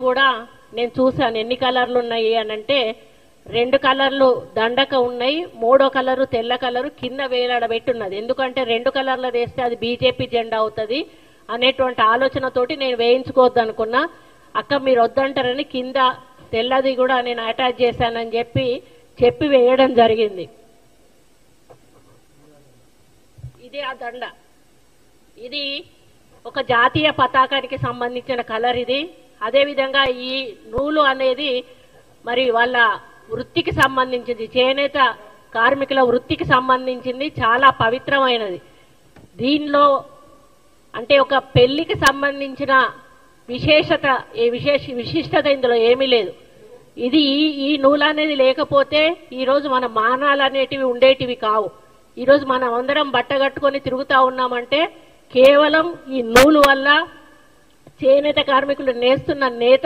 కూడా నేను చూశాను ఎన్ని కలర్లు ఉన్నాయి అని అంటే 2 కలర్లు దండక ఉన్నాయి, 3వ కలరు తెల్ల కలరు కింద వేలాడబెట్టున్నది. ఎందుకంటే 2 కలర్లు వేస్తే అది బీజేపీ జెండా అవుతుంది అనేటువంటి ఆలోచనతోటి నేను వేయించుకోవద్దు అనుకున్నా. అక్క మీరు వద్దంటారని కింద తెల్లది కూడా నేను అటాచ్ చేశానని చెప్పి వేయడం జరిగింది. ఇది ఆ దండ, ఇది ఒక జాతీయ పతాకానికి సంబంధించిన కలర్ ఇది. అదేవిధంగా ఈ నూలు అనేది మరి వాళ్ళ వృత్తికి సంబంధించింది, చేనేత కార్మికుల వృత్తికి సంబంధించింది, చాలా పవిత్రమైనది. దీనిలో అంటే ఒక పెళ్లికి సంబంధించిన విశిష్టత ఇందులో ఏమీ లేదు. ఇది ఈ నూలు అనేది లేకపోతే ఈరోజు మన మానాలు అనేటివి ఉండేటివి కావు. ఈరోజు మనం అందరం బట్టగట్టుకొని తిరుగుతూ ఉన్నామంటే కేవలం ఈ నూలు వల్ల, చేనేత కార్మికులు నేస్తున్న నేత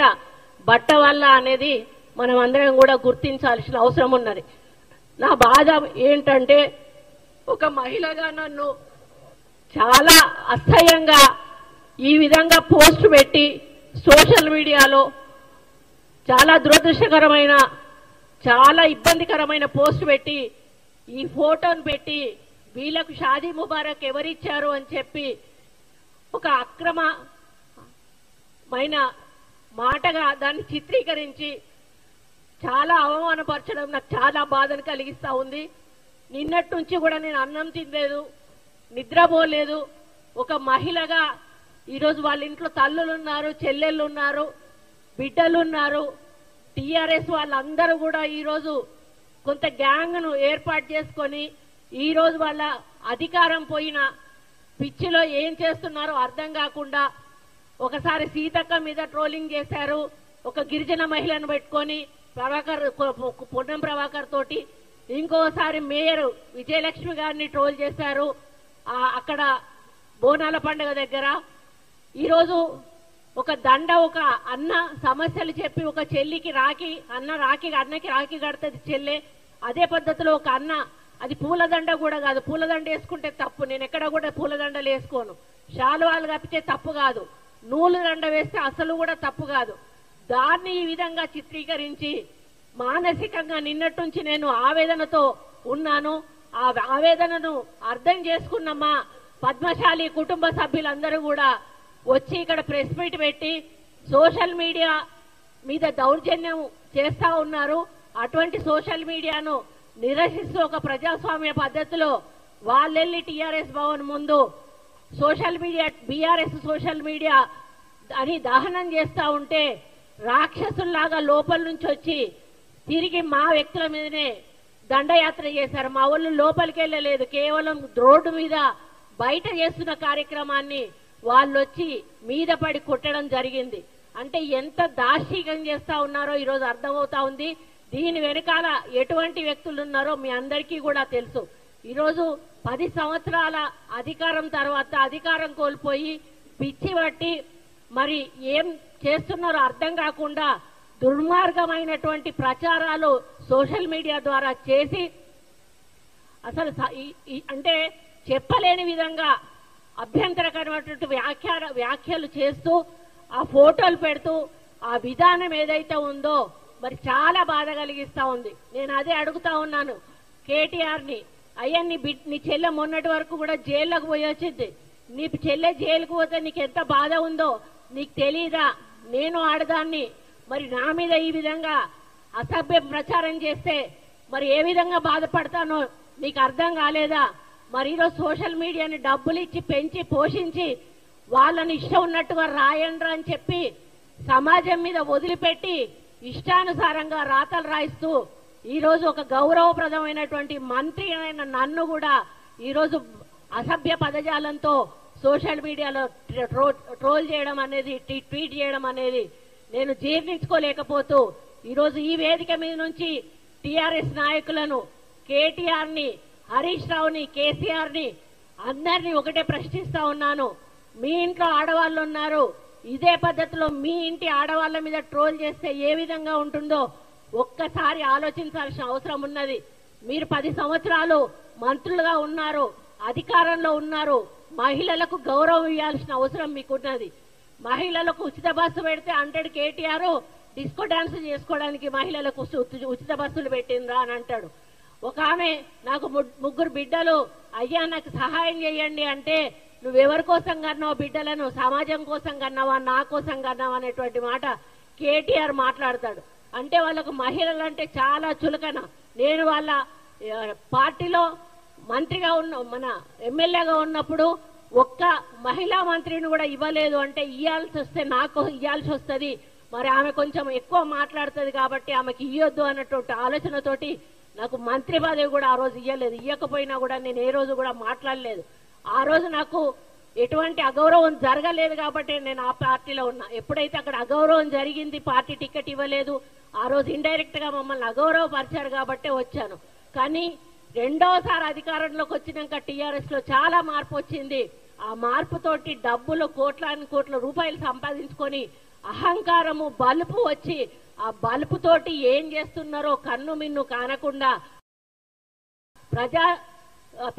బట్ట వల్ల అనేది మనం అందరం కూడా గుర్తించాల్సిన అవసరం ఉన్నది. నా బాధ ఏంటంటే ఒక మహిళగా నన్ను చాలా అసహ్యంగా ఈ విధంగా పోస్ట్ పెట్టి సోషల్ మీడియాలో చాలా దురదృష్టకరమైన, చాలా ఇబ్బందికరమైన పోస్ట్ పెట్టి ఈ ఫోటోను పెట్టి వీళ్ళకు షాదీ ముబారక్ ఎవరిచ్చారు అని చెప్పి ఒక అక్రమమైన మాటగా దాన్ని చిత్రీకరించి చాలా అవమానపరచడం నాకు చాలా బాధను కలిగిస్తా ఉంది. నిన్నటి నుంచి కూడా నేను అన్నం తినలేదు, నిద్రపోలేదు. ఒక మహిళగా ఈరోజు వాళ్ళ ఇంట్లో తల్లులు ఉన్నారు, చెల్లెళ్ళు ఉన్నారు, బిడ్డలు ఉన్నారు. టీఆర్ఎస్ వాళ్ళందరూ కూడా ఈరోజు కొంత గ్యాంగ్ను ఏర్పాటు చేసుకొని ఈరోజు వాళ్ళ అధికారం పోయిన పిచ్చిలో ఏం చేస్తున్నారో అర్థం కాకుండా ఒకసారి సీతక్క మీద ట్రోలింగ్ చేశారు, ఒక గిరిజన మహిళను పెట్టుకొని పొన్నం ప్రభాకర్ తోటి, ఇంకోసారి మేయర్ విజయలక్ష్మి గారిని ట్రోల్ చేశారు అక్కడ బోనాల పండుగ దగ్గర. ఈరోజు ఒక దండ, ఒక అన్న సమస్యలు చెప్పి ఒక చెల్లికి అన్నకి రాఖీ కడుతుంది చెల్లె. అదే పద్ధతిలో ఒక అన్న, అది పూలదండ కూడా కాదు, పూలదండ వేసుకుంటే తప్పు, నేను ఎక్కడ కూడా పూలదండలు వేసుకోను. శాలువాలు కప్పితే తప్పు కాదు, నూలు దండ వేస్తే అసలు కూడా తప్పు కాదు. దాన్ని ఈ విధంగా చిత్రీకరించి మానసికంగా నిన్నటి నుంచి నేను ఆవేదనతో ఉన్నాను. ఆ ఆవేదనను అర్థం చేసుకున్నమ్మా పద్మశాలి కుటుంబ సభ్యులందరూ కూడా వచ్చి ఇక్కడ ప్రెస్ మీట్ పెట్టి సోషల్ మీడియా మీద దౌర్జన్యం చేస్తా ఉన్నారు. అటువంటి సోషల్ మీడియాను నిరసిస్తూ ఒక ప్రజాస్వామ్య పద్ధతిలో వాళ్ళెళ్ళి టీఆర్ఎస్ భవన్ ముందు social media, BRS social media అని దహనం చేస్తా ఉంటే రాక్షసుల్లాగా లోపల నుంచి వచ్చి తిరిగి మా వ్యక్తుల మీదనే దండయాత్ర చేశారు. మా వాళ్ళు లోపలికి వెళ్ళలేదు, కేవలం రోడ్డు మీద బయట చేస్తున్న కార్యక్రమాన్ని వాళ్ళు వచ్చి మీద పడి కొట్టడం జరిగింది. అంటే ఎంత దార్శికం చేస్తా ఉన్నారో ఈరోజు అర్థమవుతా ఉంది. దీని వెనకాల ఎటువంటి వ్యక్తులు ఉన్నారో మీ అందరికీ కూడా తెలుసు. ఈరోజు 10 సంవత్సరాల అధికారం తర్వాత అధికారం కోల్పోయి పిచ్చి పట్టి మరి ఏం చేస్తున్నారో అర్థం కాకుండా దుర్మార్గమైనటువంటి ప్రచారాలు సోషల్ మీడియా ద్వారా చేసి అసలు అంటే చెప్పలేని విధంగా అభ్యంతరకరమైనటువంటి వ్యాఖ్యలు చేస్తూ ఆ ఫోటోలు పెడుతూ ఆ విధానం ఏదైతే ఉందో మరి చాలా బాధ కలిగిస్తా ఉంది. నేను అదే అడుగుతా ఉన్నాను కేటీఆర్ని, అయ్యా నీ చెల్లె మొన్నటి వరకు కూడా జైల్లోకి పోయి వచ్చింది, నీ చెల్లె జైలుకు పోతే నీకు ఎంత బాధ ఉందో నీకు తెలీదా? నేను ఆడదాన్ని, మరి నా మీద ఈ విధంగా అసభ్య ప్రచారం చేస్తే మరి ఏ విధంగా బాధపడతానో నీకు అర్థం కాలేదా? మరి ఈరోజు సోషల్ మీడియాని డబ్బులు ఇచ్చి పెంచి పోషించి వాళ్ళని ఇష్టం ఉన్నట్టుగా రాయండ్రా అని చెప్పి సమాజం మీద వదిలిపెట్టి ఇష్టానుసారంగా రాతలు రాయిస్తూ ఈరోజు ఒక గౌరవప్రదమైనటువంటి మంత్రి అయిన నన్ను కూడా ఈరోజు అసభ్య పదజాలంతో సోషల్ మీడియాలో ట్రోల్ చేయడం అనేది, ట్వీట్ చేయడం అనేది నేను జీర్ణించుకోలేకపోతూ ఈరోజు ఈ వేదిక మీద నుంచి టీఆర్ఎస్ నాయకులను, కేటీఆర్ని, హరీష్ రావుని, కేసీఆర్ని అందరినీ ఒకటే ప్రశ్నిస్తా ఉన్నాను. మీ ఇంట్లో ఆడవాళ్ళు ఉన్నారు, ఇదే పద్ధతిలో మీ ఇంటి ఆడవాళ్ల మీద ట్రోల్ చేస్తే ఏ విధంగా ఉంటుందో ఒక్కసారి ఆలోచించాల్సిన అవసరం ఉన్నది. మీరు 10 సంవత్సరాలు మంత్రులుగా ఉన్నారు, అధికారంలో ఉన్నారు, మహిళలకు గౌరవం ఇవ్వాల్సిన అవసరం మీకున్నది. మహిళలకు ఉచిత బస్సు పెడితే 100 కేటీఆర్ డిస్కో డాన్స్ చేసుకోవడానికి మహిళలకు ఉచిత బస్సులు పెట్టిండ్రా అని అంటాడు. ఒక ఆమె నాకు 3 బిడ్డలు, అయ్యా నాకు సహాయం చేయండి అంటే నువ్వెవరి కోసం కన్నావు బిడ్డలను, సమాజం కోసం కన్నావా, నా కోసం కన్నావా అనేటువంటి మాట కేటీఆర్ మాట్లాడతాడు. అంటే వాళ్ళకు మహిళలు అంటే చాలా చులకన. నేను వాళ్ళ పార్టీలో మంత్రిగా ఉన్న మన ఎమ్మెల్యేగా ఉన్నప్పుడు ఒక్క మహిళా మంత్రిని కూడా ఇవ్వలేదు. అంటే ఇవ్వాల్సి వస్తే నాకు ఇవ్వాల్సి వస్తుంది, మరి ఆమె కొంచెం ఎక్కువ మాట్లాడుతుంది కాబట్టి ఆమెకి ఇవ్వద్దు అన్నటువంటి ఆలోచనతోటి నాకు మంత్రి పదవి కూడా ఆ రోజు ఇవ్వలేదు. ఇవ్వకపోయినా కూడా నేను ఏ రోజు కూడా మాట్లాడలేదు. ఆ రోజు నాకు ఎటువంటి అగౌరవం జరగలేదు కాబట్టి నేను ఆ పార్టీలో ఉన్నా. ఎప్పుడైతే అక్కడ అగౌరవం జరిగింది, పార్టీ టికెట్ ఇవ్వలేదు, ఆ రోజు ఇండైరెక్ట్ గా మమ్మల్ని అగౌరవపరిచారు కాబట్టే వచ్చాను. కానీ రెండోసారి అధికారంలోకి వచ్చినాక టీఆర్ఎస్ లో చాలా మార్పు వచ్చింది. ఆ మార్పుతోటి డబ్బులు కోట్ల రూపాయలు సంపాదించుకొని అహంకారము బలుపు వచ్చి ఆ బలుపుతోటి ఏం చేస్తున్నారో కన్ను మిన్ను కానకుండా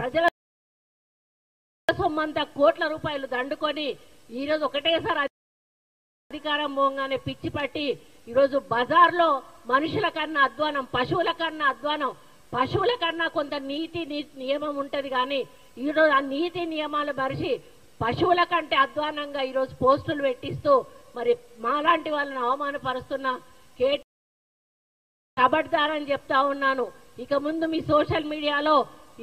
ప్రజల సొమ్మంతా కోట్ల రూపాయలు దండుకొని ఈరోజు ఒకటేసారి అధికారం పోగానే పిచ్చి పట్టి ఈరోజు బజార్లో మనుషుల కన్నా అధ్వానం, పశువుల కన్నా అధ్వానం. పశువుల కన్నా కొంత నీతి నియమం ఉంటది కానీ ఈరోజు ఆ నీతి నియమాలు మరిచి పశువుల కంటే అధ్వానంగా ఈరోజు పోస్టులు పెట్టిస్తూ మరి మాలాంటి వాళ్ళని అవమానపరుస్తున్న కబడ్దారని చెప్తా ఉన్నాను. ఇక ముందు మీ సోషల్ మీడియాలో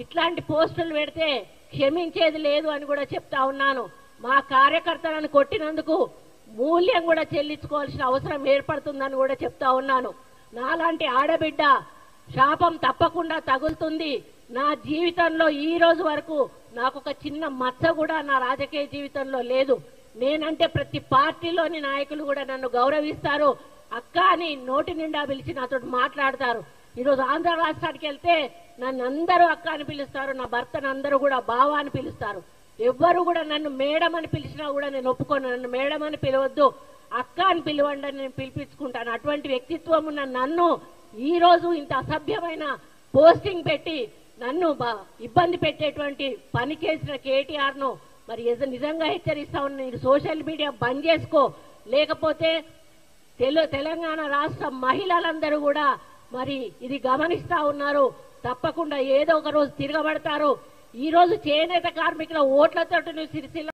ఇట్లాంటి పోస్టులు పెడితే క్షమించేది లేదు అని కూడా చెప్తా ఉన్నాను. మా కార్యకర్తలను కొట్టినందుకు మూల్యం కూడా చెల్లించుకోవాల్సిన అవసరం ఏర్పడుతుందని కూడా చెప్తా ఉన్నాను. నాలాంటి ఆడబిడ్డ శాపం తప్పకుండా తగులుతుంది. నా జీవితంలో ఈ రోజు వరకు నాకు ఒక చిన్న మచ్చ కూడా నా రాజకీయ జీవితంలో లేదు. నేనంటే ప్రతి పార్టీలోని నాయకులు కూడా నన్ను గౌరవిస్తారు. అక్క అని నోటి నిండా పిలిచి నాతో మాట్లాడతారు. ఈరోజు ఆంధ్ర రాష్ట్రానికి వెళ్తే నన్ను అందరూ అక్క అని పిలుస్తారు, నా భర్తను అందరూ కూడా బావ అని పిలుస్తారు. ఎవ్వరు కూడా నన్ను మేడం అని పిలిచినా కూడా నేను ఒప్పుకోను. నన్ను మేడం అని పిలవద్దు, అక్క అని పిలవండి అని నేను పిలిపించుకుంటాను. అటువంటి వ్యక్తిత్వం ఉన్న నన్ను ఈ రోజు ఇంత అసభ్యమైన పోస్టింగ్ పెట్టి నన్ను ఇబ్బంది పెట్టేటువంటి పని చేసిన కేటీఆర్ ను మరి నిజంగా హెచ్చరిస్తా ఉన్నా. నేను సోషల్ మీడియా బంద్ చేసుకో, లేకపోతే తెలంగాణ రాష్ట్ర మహిళలందరూ కూడా మరి ఇది గమనిస్తా ఉన్నారు. తప్పకుండా ఏదో ఒక రోజు తిరగబడతారు. ఈ రోజు చేనేత కార్మికుల ఓట్లతో సిరిసిల్ల